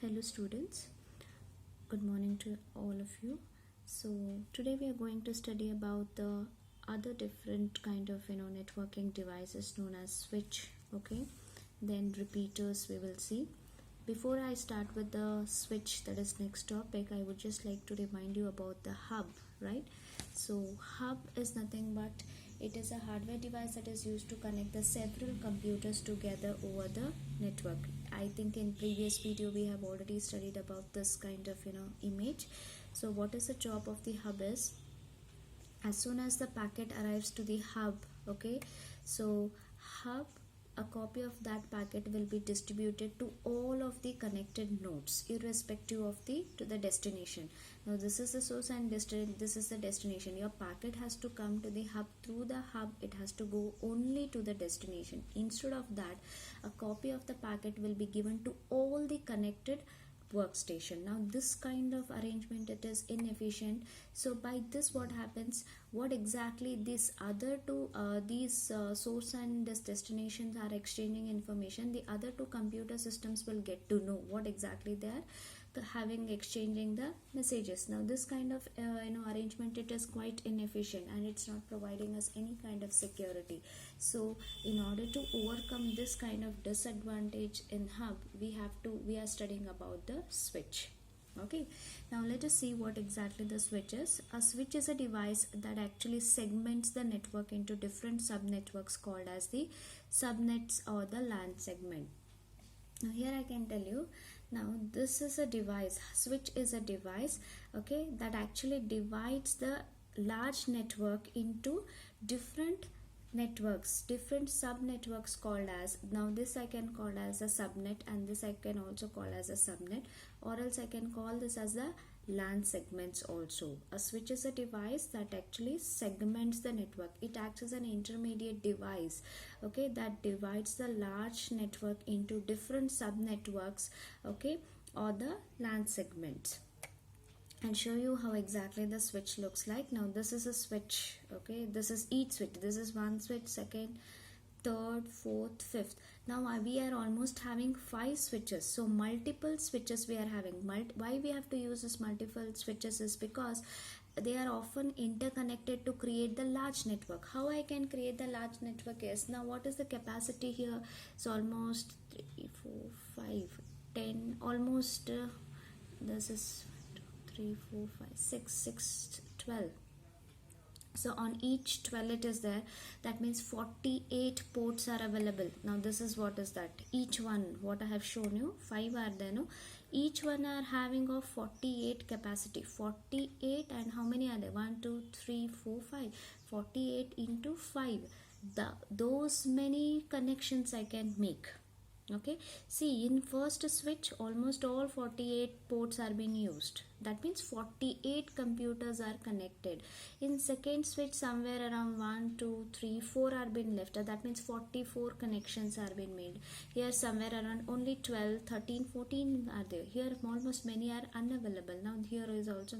Hello students, good morning to all of you. So today we are going to study about the other different kind of networking devices known as switch. Okay, then repeaters we will see. Before I start with the switch, that is next topic, I would just like to remind you about the hub, right? So hub is nothing but it is a hardware device that is used to connect the several computers together over the network. I think in previous video we have already studied about this kind of image. So what is the job of the hub is, as soon as the packet arrives to the hub, okay, so hub, a copy of that packet will be distributed to all of the connected nodes irrespective of the destination. Now this is the source and this is the destination. Your packet has to come to the hub. Through the hub it has to go only to the destination. Instead of that, a copy of the packet will be given to all the connected workstation. Now this kind of arrangement, it is inefficient. So by this what happens, what exactly these other two source and this destinations are exchanging information, the other two computer systems will get to know what exactly they are having, exchanging the messages. Now this kind of arrangement, it is quite inefficient and it's not providing us any kind of security. So in order to overcome this kind of disadvantage in hub, we are studying about the switch. Okay, now let us see what exactly the switch is. A switch is a device that actually segments the network into different subnetworks called as the subnets or the LAN segment. Now here I can tell you, now this is a device, switch is a device, okay, that actually divides the large network into different networks, different subnetworks called as, now this I can call as a subnet and this I can also call as a subnet, or else I can call this as the LAN segments also. A switch is a device that actually segments the network. It acts as an intermediate device, okay, that divides the large network into different subnetworks, okay, or the LAN segments. And show you how exactly the switch looks like. Now this is a switch, okay, this is each switch, this is one switch, second, third, fourth, fifth. Now we are almost having 5 switches, so multiple switches we are having. Why we have to use this multiple switches is because they are often interconnected to create the large network. How I can create the large network is, now what is the capacity here? So almost 3, 4, 5, 10, almost this is 3, 4, 5, 6, 12. So on each 12 it is there, that means 48 ports are available. Now this is what is that, each one, what I have shown you, 5 are there, no, each one are having of 48 capacity, 48, and how many are there, 1 2 3 4 5, 48 into 5, those many connections I can make. Okay, see, in first switch almost all 48 ports are being used, that means 48 computers are connected. In second switch somewhere around 1 2 3 4 are being left, that means 44 connections are being made. Here somewhere around only 12 13 14 are there. Here almost many are unavailable. Now here is also,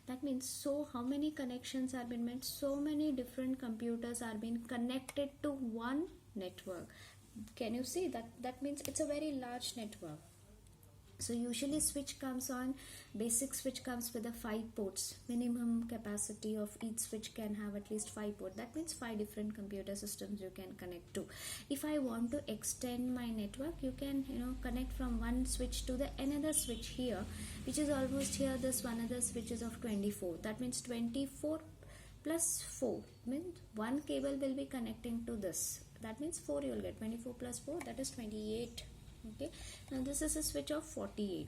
that means, so how many connections are being made, so many different computers are being connected to one network. Can you see that means it's a very large network. So usually switch comes on, basic switch comes with the 5 ports. Minimum capacity of each switch can have at least 5 ports. That means 5 different computer systems you can connect to. If I want to extend my network, you can connect from one switch to the another switch here, which is almost here, this one other switch is of 24. That means 24 plus 4 means one cable will be connecting to this. That means 4 you will get, 24 plus 4, that is 28. Okay, now this is a switch of 48.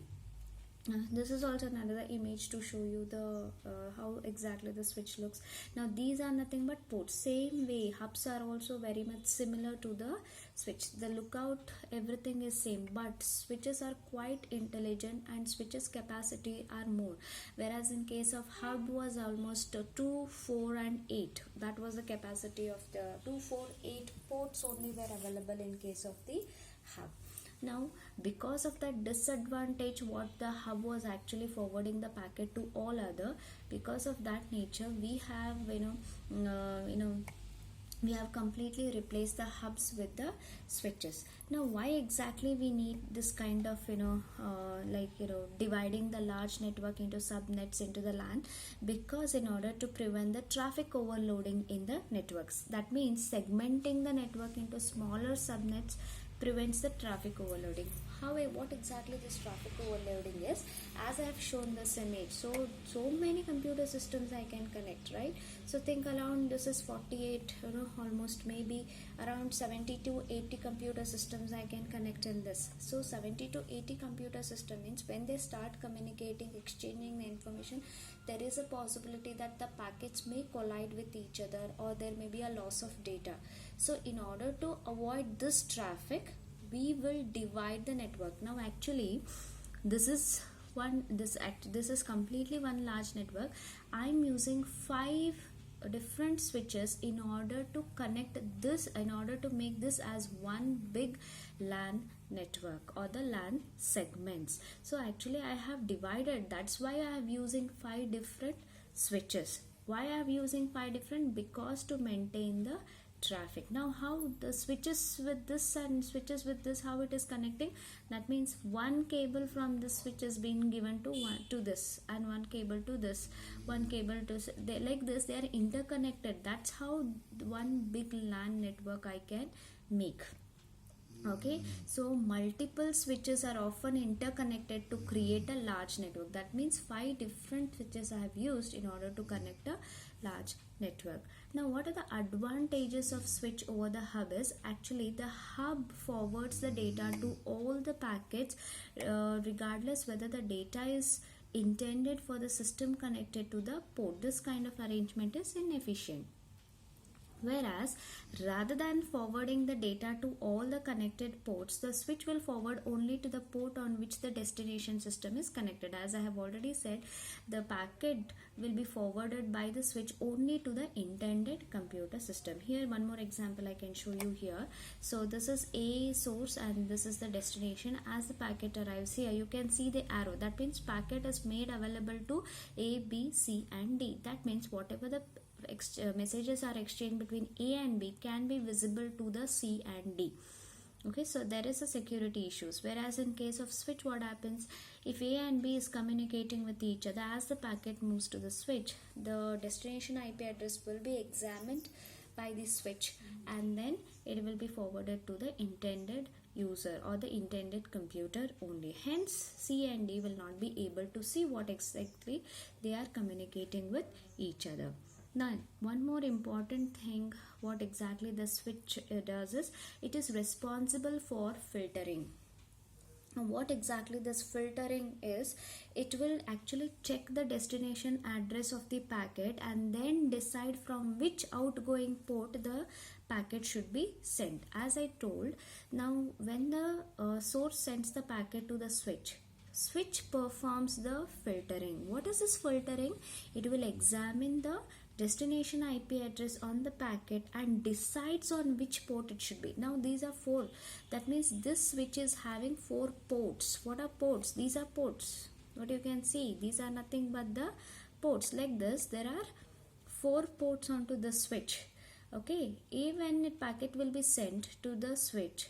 This is also another image to show you the how exactly the switch looks. Now these are nothing but ports. Same way hubs are also very much similar to the switch. The lookout, everything is same, but switches are quite intelligent and switches capacity are more. Whereas in case of hub was almost 2, 4 and 8. That was the capacity of the 2, 4, 8 ports only were available in case of the hub. Now because of that disadvantage, what the hub was actually forwarding the packet to all other, because of that nature we have we have completely replaced the hubs with the switches. Now why exactly we need this kind of dividing the large network into subnets into the LAN? Because in order to prevent the traffic overloading in the networks, that means segmenting the network into smaller subnets prevents the traffic overloading. However, what exactly this traffic overloading is, as I have shown this image, so many computer systems I can connect, right? So think around, this is 48, almost maybe around 70 to 80 computer systems I can connect in this. So 70 to 80 computer system means when they start communicating, exchanging the information, there is a possibility that the packets may collide with each other, or there may be a loss of data. So in order to avoid this traffic, we will divide the network. Now actually this is this is completely one large network. I'm using 5 different switches in order to connect this, in order to make this as one big LAN network or the LAN segments. So actually I have divided, that's why I am using 5 different switches. Why I am using 5 different? Because to maintain the traffic. Now how the switches with this and switches with this, how it is connecting? That means one cable from this switch is being given to one to this, and one cable to this, one cable to they, like this they are interconnected. That's how one big LAN network I can make. Okay, so multiple switches are often interconnected to create a large network. That means 5 different switches I have used in order to connect a large network. Now what are the advantages of switch over the hub is, actually the hub forwards the data to all the packets regardless whether the data is intended for the system connected to the port. This kind of arrangement is inefficient. Whereas rather than forwarding the data to all the connected ports, the switch will forward only to the port on which the destination system is connected. As I have already said, the packet will be forwarded by the switch only to the intended computer system. Here one more example I can show you here. So this is a source and this is the destination. As the packet arrives here, you can see the arrow. That means packet is made available to A, B, C and D. That means whatever the messages are exchanged between A and B can be visible to the C and D. Okay, so there is a security issues. Whereas in case of switch, what happens if A and B is communicating with each other? As the packet moves to the switch, the destination IP address will be examined by the switch and then it will be forwarded to the intended user or the intended computer only. Hence C and D will not be able to see what exactly they are communicating with each other. Now one more important thing, what exactly the switch does is, it is responsible for filtering. Now what exactly this filtering is, it will actually check the destination address of the packet and then decide from which outgoing port the packet should be sent. As I told, now when the source sends the packet to the switch performs the filtering. What is this filtering? It will examine the destination IP address on the packet and decides on which port it should be. Now these are 4. That means this switch is having 4 ports. What are ports? These are ports. What you can see, these are nothing but the ports. Like this, there are 4 ports onto the switch. Okay, when a packet will be sent to the switch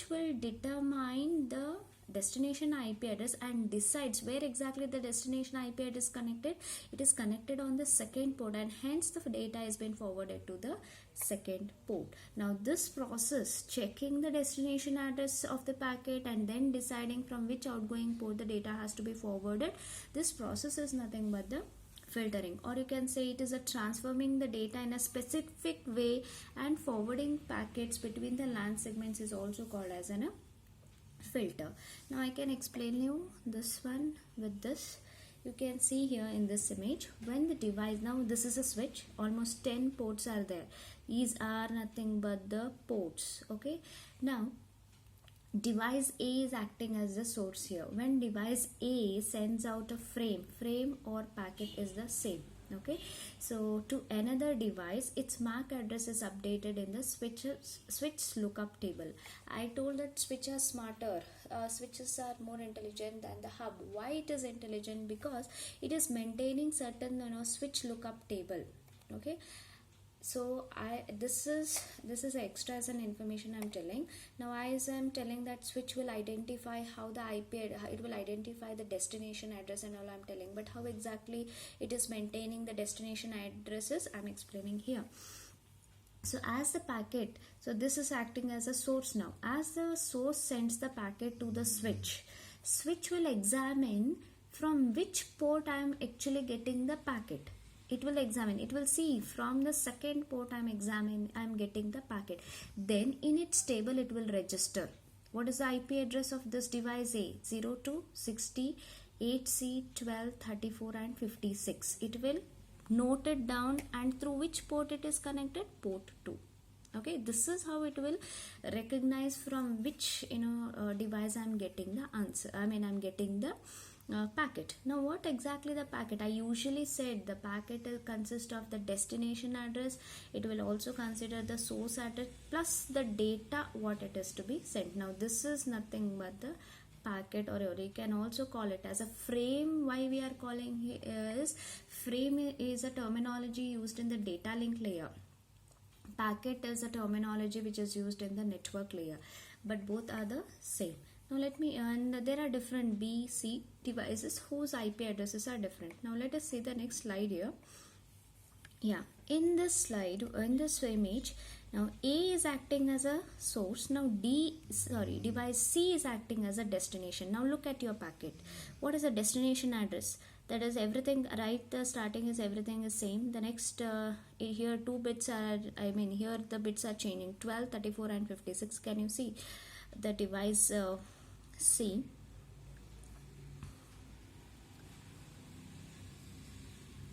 will determine the destination IP address and decides where exactly the destination IP address is connected. It is connected on the second port and hence the data has been forwarded to the second port. Now this process, checking the destination address of the packet and then deciding from which outgoing port the data has to be forwarded, this process is nothing but the filtering, or you can say it is a transforming the data in a specific way, and forwarding packets between the LAN segments is also called as a filter. Now I can explain you this one with this. You can see here in this image, when the device, now this is a switch, almost 10 ports are there. These are nothing but the ports. Okay, now device A is acting as the source here. When device A sends out a frame or packet is the same. Okay, so to another device, its MAC address is updated in the switch lookup table. I told that switches are smarter, switches are more intelligent than the hub. Why it is intelligent? Because it is maintaining certain switch lookup table. Okay, So this is extra as an information I'm telling. Now as I'm telling that switch will identify how the it will identify the destination address and all I'm telling, but how exactly it is maintaining the destination addresses I'm explaining here. So as the packet, so this is acting as a source. Now as the source sends the packet to the switch will examine from which port I am actually getting the packet. It will examine, it will see from the second port I'm getting the packet. Then in its table it will register what is the IP address of this device A, 0260 12 34 and 56. It will note it down, and through which port it is connected, port 2. Okay, this is how it will recognize from which device I'm getting the answer. I'm getting the packet. Now what exactly the packet? I usually said the packet will consist of the destination address. It will also consider the source address plus the data what it is to be sent. Now this is nothing but the packet, or you can also call it as a frame. Why we are calling is frame is a terminology used in the data link layer. Packet is a terminology which is used in the network layer, but both are the same. Now and there are different B, C devices whose IP addresses are different. Now let us see the next slide here. Yeah, in this image, now A is acting as a source. Now device C is acting as a destination. Now look at your packet. What is the destination address? That is everything, right? The starting is everything is same. The next here two bits are, here the bits are changing, 12, 34 and 56. Can you see the device C?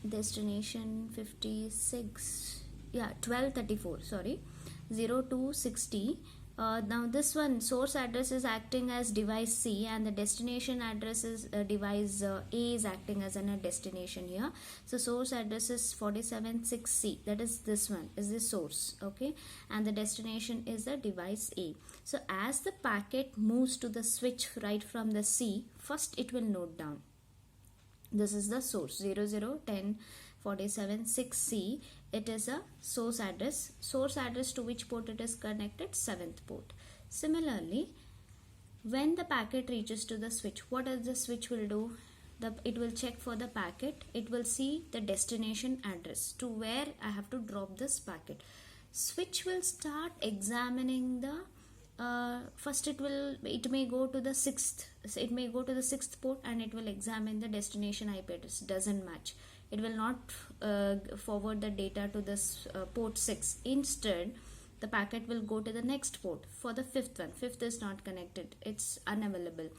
Destination 56, yeah, 1234, sorry, 0260. Now this one source address is acting as device C, and the destination address is device A is acting as a destination here. So source address is 476C, that is this one is the source, okay, and the destination is the device A. So as the packet moves to the switch right from the C, first it will note down this is the source 001047.6C. It is a source address to which port it is connected, 7th port. Similarly, when the packet reaches to the switch, what does the switch will do? It will check for the packet. It will see the destination address to where I have to drop this packet. Switch will start examining the first it may go to the 6th port, and it will examine the destination IP address. Doesn't match, it will not forward the data to this port 6. Instead, the packet will go to the next port for the 5th one. 5th is not connected, it's unavailable.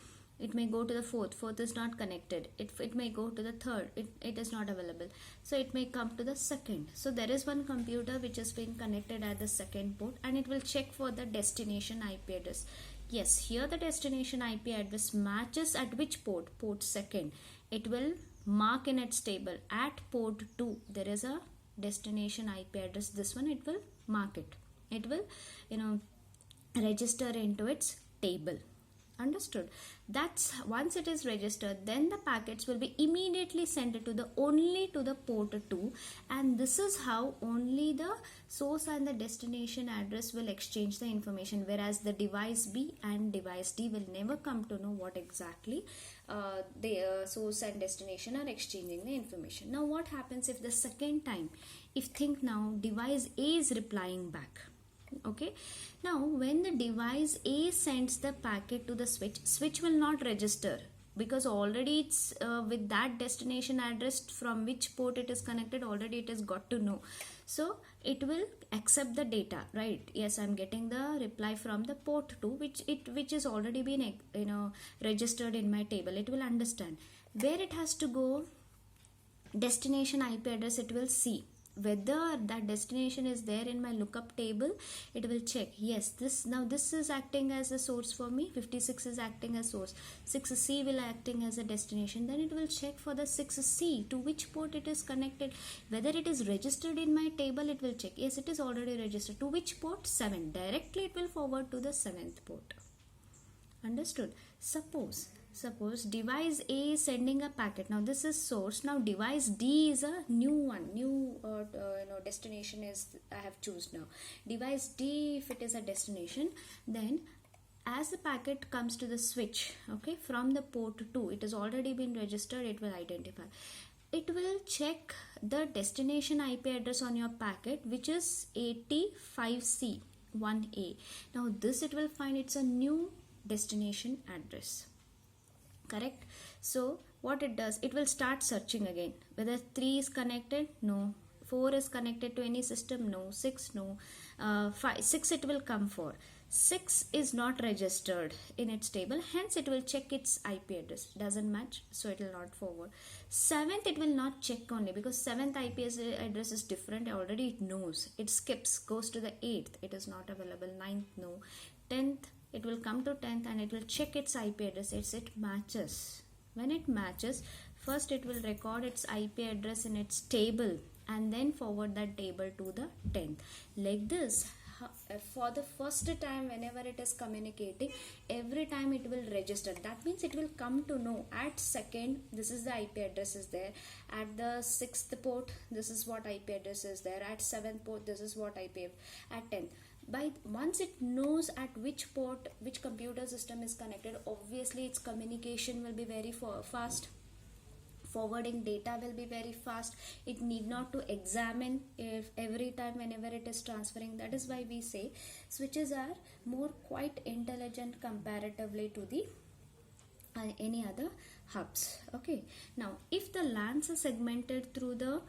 It may go to the 4th is not connected. It may go to the 3rd, it is not available. So it may come to the 2nd. So there is one computer which is being connected at the 2nd port, and it will check for the destination IP address. Yes, here the destination IP address matches at which port? Port 2nd. It will mark in its table at port 2 there is a destination IP address. This one it will mark it. It will register into its table. Understood? That's once it is registered, then the packets will be immediately sent only to the port 2, and this is how only the source and the destination address will exchange the information, whereas the device B and device D will never come to know what exactly the source and destination are exchanging the information. Now what happens if the second time, think now device A is replying back. Okay, now when the device A sends the packet to the switch will not register, because already it's with that destination address from which port it is connected, already it has got to know. So it will accept the data, right? Yes, I'm getting the reply from the port 2 which is already been registered in my table. It will understand where it has to go, destination IP address. It will see whether that destination is there in my lookup table. It will check, yes, this is acting as a source for me, 56 is acting as source, 6C will acting as a destination. Then it will check for the 6C to which port it is connected, whether it is registered in my table. It will check, yes, it is already registered. To which port? 7. Directly it will forward to the 7th port. Understood? Suppose device A is sending a packet. Now this is source. Now device D is a new one, new destination is I have choose now. Device D, if it is a destination, then as the packet comes to the switch, okay, from the port 2, it has already been registered, it will identify. It will check the destination IP address on your packet, which is 85C 1A. Now this it will find it's a new destination address. Correct? So what it does, it will start searching again. Whether 3 is connected? No. 4 is connected to any system? No. 6? No. 6 it will come for. 6 is not registered in its table, hence it will check its IP address. Doesn't match, so it will not forward. 7th it will not check only, because 7th IP address is different, already it knows. It skips, goes to the 8th, it is not available. 9th, no. 10th, it will come to 10th and it will check its IP address. It matches. When it matches, first it will record its IP address in its table and then forward that table to the 10th. Like this, for the first time, whenever it is communicating, every time it will register. That means it will come to know at second, this is the IP address is there. At the 6th port, this is what IP address is there. At 7th port, this is what IP. At 10th. Once it knows at which port, which computer system is connected, obviously its communication will be very fast. Forwarding data will be very fast. It need not to examine if every time whenever it is transferring. That is why we say switches are more quite intelligent comparatively to the any other hubs. Okay, now if the LANs are segmented through the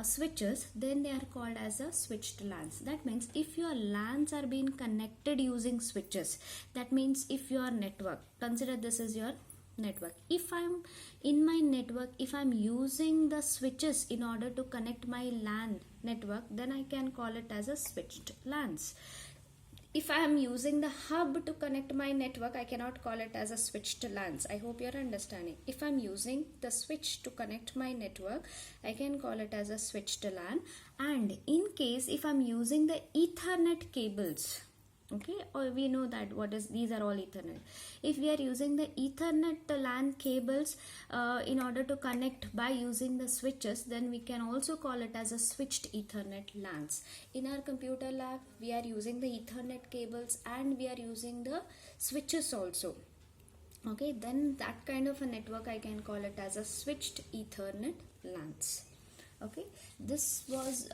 switches, then they are called as a switched LANs. That means if your LANs are being connected using switches, that means if your network, consider this is your network. If I'm in my network, if I'm using the switches in order to connect my LAN network, then I can call it as a switched LANs. If I am using the hub to connect my network, I cannot call it as a switched LANs. I hope you're understanding. If I'm using the switch to connect my network, I can call it as a switched LAN. And in case if I'm using the Ethernet cables, okay, or we know that these are all Ethernet. If we are using the Ethernet LAN cables in order to connect by using the switches, then we can also call it as a switched Ethernet LANs. In our computer lab, we are using the Ethernet cables and we are using the switches also. Okay, then that kind of a network I can call it as a switched Ethernet LANs. Okay, this was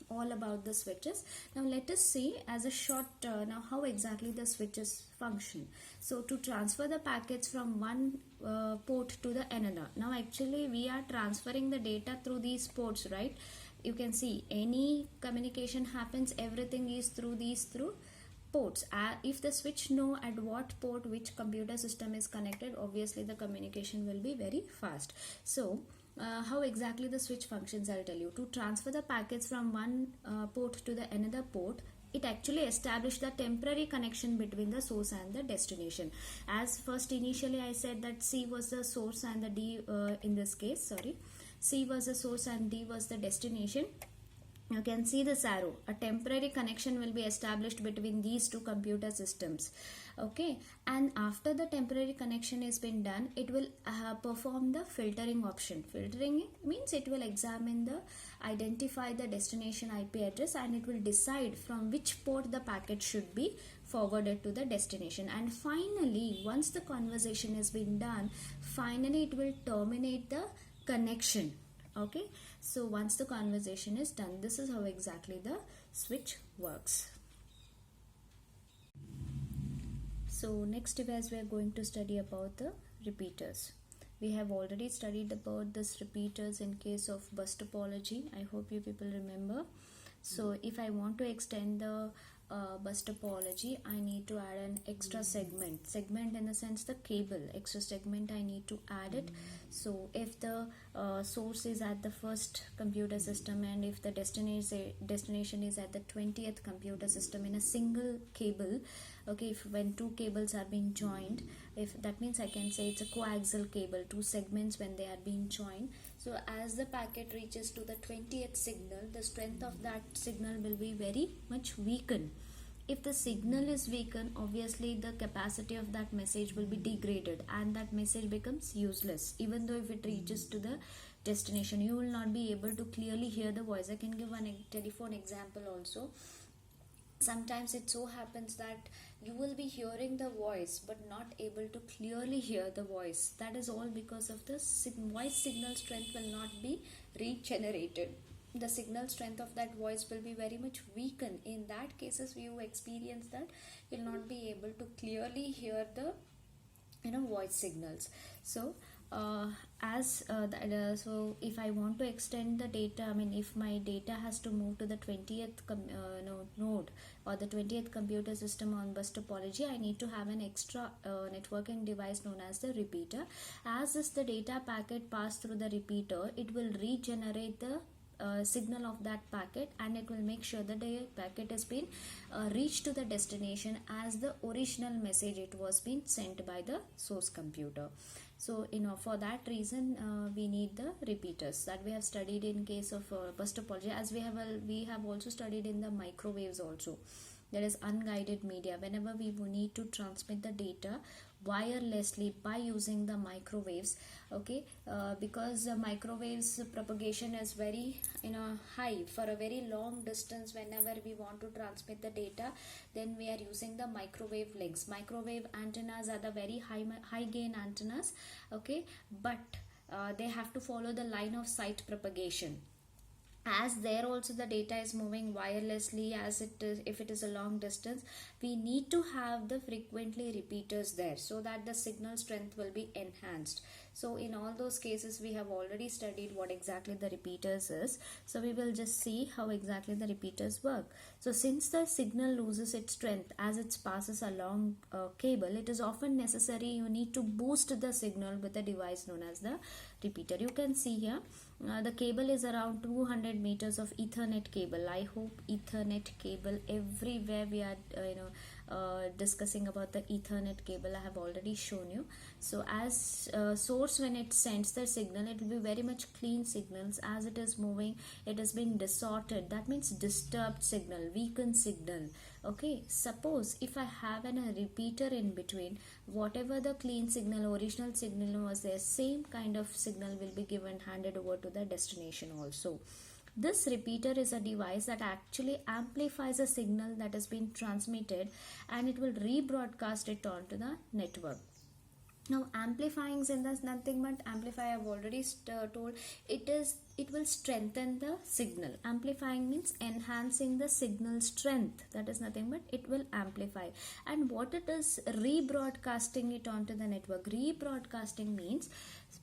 all about the switches. Now let us see as a short now how exactly the switches function. So to transfer the packets from one port to the another. Now actually we are transferring the data through these ports, right? You can see any communication happens, everything is through ports. If the switch know at what port which computer system is connected, obviously the communication will be very fast. So how exactly the switch functions, I'll tell you. To transfer the packets from one port to the another port, it actually established the temporary connection between the source and the destination. As first initially I said that C was the source and the D in this case, sorry, C was the source and D was the destination. You can see this arrow. A temporary connection will be established between these two computer systems. Okay, and after the temporary connection has been done, it will perform the filtering option. Filtering means it will identify the destination IP address and it will decide from which port the packet should be forwarded to the destination. And finally, once the conversation has been done, finally it will terminate the connection. Okay, so once the conversation is done, this is how exactly the switch works. So next device we are going to study about the repeaters. We have already studied about this repeaters in case of bus topology. I hope you people remember. So if I want to extend the bus topology, I need to add an extra segment in the sense the cable extra segment I need to add it. So if the source is at the first computer system and if the destination is at the 20th computer system in a single cable, okay, when two cables are being joined, if that means I can say it's a coaxial cable, two segments when they are being joined. So as the packet reaches to the 20th signal, the strength of that signal will be very much weakened. if the signal is weakened, obviously the capacity of that message will be degraded and that message becomes useless. Even though if it reaches to the destination, you will not be able to clearly hear the voice. I can give one telephone example also. Sometimes it so happens that you will be hearing the voice but not able to clearly hear the voice. That is all because of the voice signal strength will not be regenerated. The signal strength of that voice will be very much weakened. In that cases you experience that you'll not be able to clearly hear the voice signals. So so if I want to extend the data, I mean if my data has to move to the 20th node or the 20th computer system on bus topology, I need to have an extra networking device known as the repeater. As this the data packet pass through the repeater, it will regenerate the signal of that packet, and it will make sure that the packet has been reached to the destination as the original message it was being sent by the source computer. So for that reason we need the repeaters that we have studied in case of bus topology, as we have also studied in the microwaves also. There is unguided media. Whenever we need to transmit the data wirelessly by using the microwaves, okay, because microwaves propagation is very high for a very long distance. Whenever we want to transmit the data, then we are using the microwave links. Microwave antennas are the very high gain antennas, okay, but they have to follow the line of sight propagation. As there also the data is moving wirelessly, as it is, if it is a long distance, we need to have the frequently repeaters there so that the signal strength will be enhanced. So in all those cases we have already studied what exactly the repeaters is. So we will just see how exactly the repeaters work. So since the signal loses its strength as it passes along cable, it is often necessary you need to boost the signal with a device known as the repeater. You can see here the cable is around 200 meters of Ethernet cable. I hope Ethernet cable, everywhere we are discussing about the Ethernet cable, I have already shown you. So as source, when it sends the signal, it will be very much clean signals. As it is moving, it is being distorted, that means disturbed signal, weakened signal. Okay, suppose if I have a repeater in between, whatever the clean signal, original signal was there, same kind of signal will be given, handed over to the destination also. This repeater is a device that actually amplifies a signal that has been transmitted, and it will rebroadcast it onto the network. Now amplifying is nothing but amplify, I've already told, it will strengthen the signal. Amplifying means enhancing the signal strength, that is nothing but it will amplify. And what it is, rebroadcasting it onto the network. Rebroadcasting means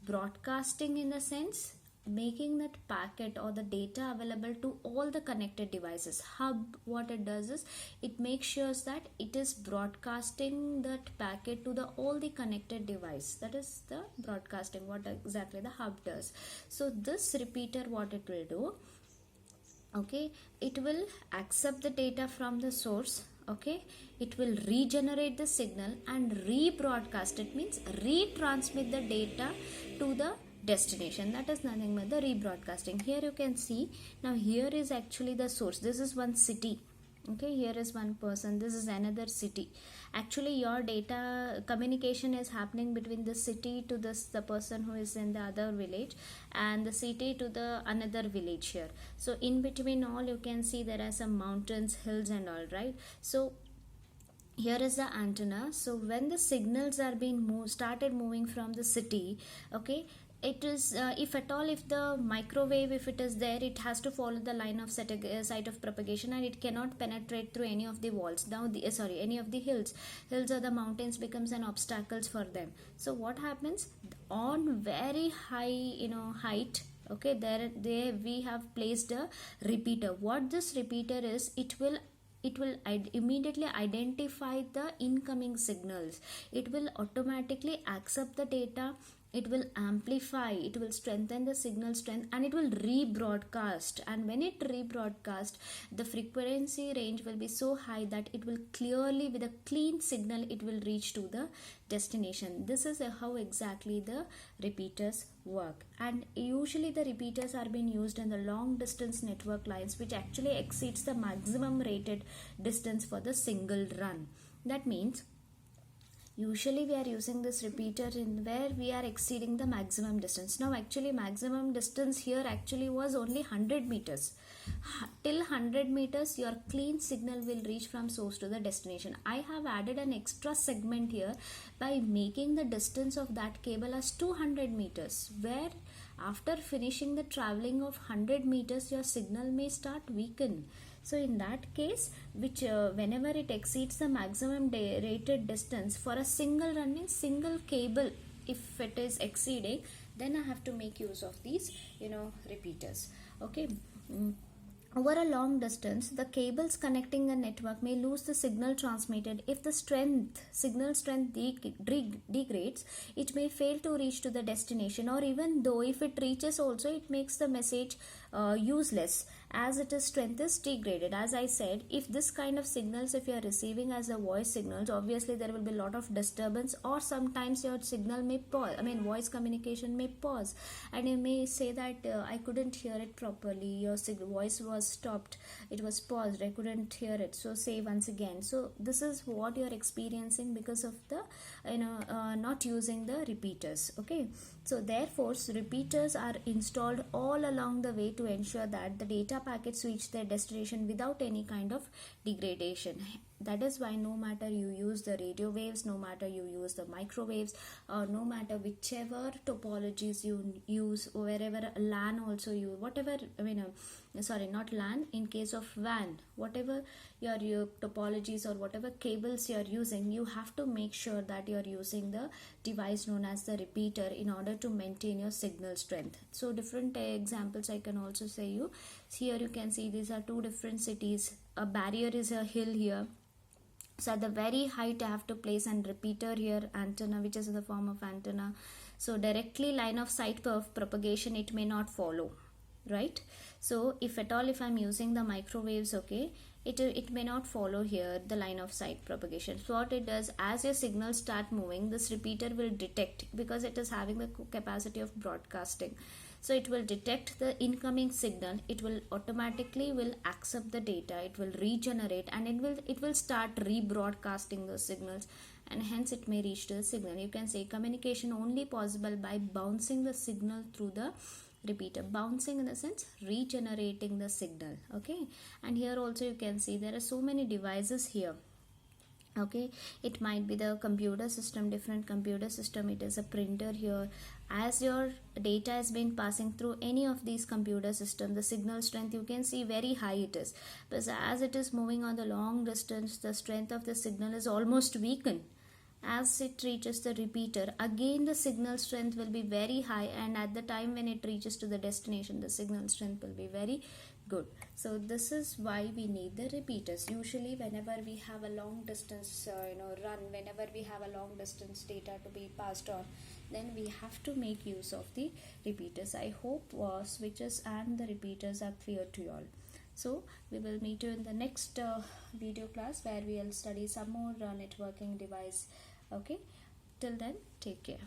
broadcasting, in the sense making that packet or the data available to all the connected devices. Hub, what it does is it makes sure that it is broadcasting that packet to the all the connected device. That is the broadcasting, what exactly the hub does. So this repeater, what it will do, okay, it will accept the data from the source, okay, it will regenerate the signal and rebroadcast it, means retransmit the data to the destination. That is nothing but the rebroadcasting. Here you can see, now here is actually the source. This is one city, okay, here is one person, this is another city. Actually your data communication is happening between the city to the person who is in the other village, and the city to the another village here. So in between all you can see there are some mountains, hills and all, right? So here is the antenna. So when the signals are being started moving from the city, okay, it is if at all, if the microwave, if it is there, it has to follow the line of site of propagation, and it cannot penetrate through any of the walls. Now any of the hills or the mountains becomes an obstacles for them. So what happens, on very high height, okay, there we have placed a repeater. What this repeater is, it will immediately identify the incoming signals. It will automatically accept the data it will amplify, it will strengthen the signal strength, and it will rebroadcast. And when it rebroadcast, the frequency range will be so high that it will clearly, with a clean signal, it will reach to the destination. This is how exactly the repeaters work. And usually the repeaters are being used in the long distance network lines, which actually exceeds the maximum rated distance for the single run. That means usually we are using this repeater in where we are exceeding the maximum distance. Now actually maximum distance here actually was only 100 meters. Till 100 meters your clean signal will reach from source to the destination. I have added an extra segment here by making the distance of that cable as 200 meters, where after finishing the traveling of 100 meters your signal may start weaken. So in that case, whenever it exceeds the maximum rated distance for a single running single cable, if it is exceeding, then I have to make use of these repeaters. Okay. Over a long distance, the cables connecting the network may lose the signal transmitted. If the signal strength degrades, it may fail to reach to the destination, or even though if it reaches also, it makes the message useless as its strength is degraded. As I said, if this kind of signals, if you are receiving as a voice signals, obviously there will be a lot of disturbance, or sometimes your signal may pause, voice communication may pause, and you may say that I couldn't hear it properly, your voice was stopped, it was paused, I couldn't hear it, so say once again. So this is what you are experiencing because of the not using the repeaters. Okay, so therefore repeaters are installed all along the way to ensure that the data packets reach their destination without any kind of degradation. That is why no matter you use the radio waves, no matter you use the microwaves, or no matter whichever topologies you use, wherever LAN also you, whatever, sorry, not LAN, in case of WAN, whatever your topologies or whatever cables you are using, you have to make sure that you are using the device known as the repeater in order to maintain your signal strength. So different examples I can also say you. Here you can see these are two different cities. A barrier is a hill here. So at the very height I have to place an repeater here, antenna, which is in the form of antenna. So directly line of sight of propagation it may not follow, right? So if at all, if I'm using the microwaves, okay, it may not follow here the line of sight propagation. So what it does, as your signals start moving, this repeater will detect, because it is having the capacity of broadcasting. So it will detect the incoming signal, it will automatically will accept the data, it will regenerate, and it will start rebroadcasting those signals, and hence it may reach to the signal. You can say communication only possible by bouncing the signal through the repeater. Bouncing in the sense regenerating the signal. Okay, and here also you can see there are so many devices here. Okay, it might be the computer system, different computer system, it is a printer here. As your data has been passing through any of these computer system, the signal strength you can see very high it is, but as it is moving on the long distance, the strength of the signal is almost weakened. As it reaches the repeater, again the signal strength will be very high, and at the time when it reaches to the destination, the signal strength will be very good. So this is why we need the repeaters. Usually whenever we have a long distance run, whenever we have a long distance data to be passed on, then we have to make use of the repeaters. I hope switches and the repeaters are clear to you all. So we will meet you in the next video class, where we will study some more networking device. Okay, till then, take care.